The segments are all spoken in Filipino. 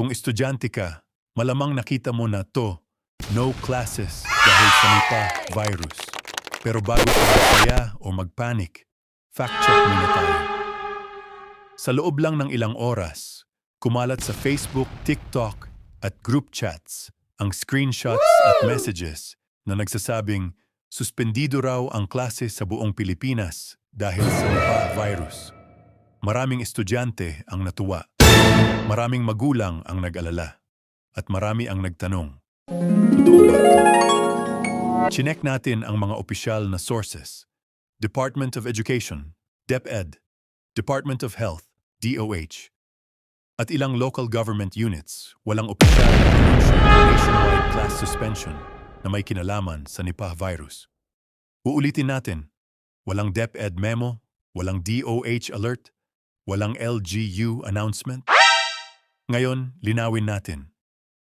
Kung estudyante ka, malamang nakita mo na to, no classes dahil sa Nipah virus. Pero bago ka magkaya o magpanik, fact-check muna tayo. Sa loob lang ng ilang oras, kumalat sa Facebook, TikTok at group chats ang screenshots at messages na nagsasabing suspendido raw ang klase sa buong Pilipinas dahil sa Nipah virus. Maraming estudyante ang natuwa. Maraming magulang ang nag-alala. At marami ang nagtanong, totoo ba ito? Chinek natin ang mga opisyal na sources. Department of Education, DepEd, Department of Health, DOH, at ilang local government units, walang opisyal na anunsyo ng nationwide class suspension na may kinalaman sa Nipah virus. Uulitin natin, walang DepEd memo, walang DOH alert, walang LGU announcement. Ngayon, linawin natin.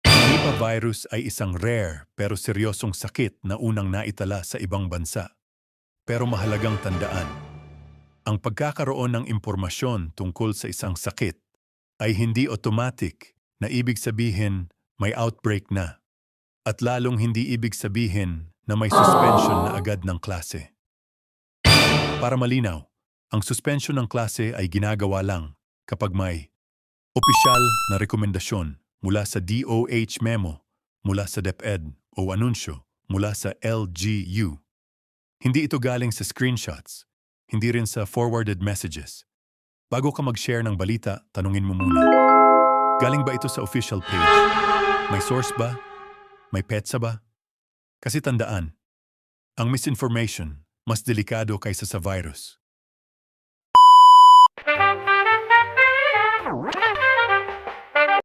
Ang Nipah virus ay isang rare pero seryosong sakit na unang naitala sa ibang bansa. Pero mahalagang tandaan, ang pagkakaroon ng impormasyon tungkol sa isang sakit ay hindi automatic na ibig sabihin may outbreak na. At lalong hindi ibig sabihin na may suspension na agad ng klase. Para malinaw, ang suspension ng klase ay ginagawa lang kapag may opisyal na rekomendasyon mula sa DOH memo, mula sa DepEd o anunsyo mula sa LGU. Hindi ito galing sa screenshots, hindi rin sa forwarded messages. Bago ka mag-share ng balita, tanungin mo muna. Galing ba ito sa official page? May source ba? May petsa ba? Kasi tandaan, ang misinformation mas delikado kaysa sa virus.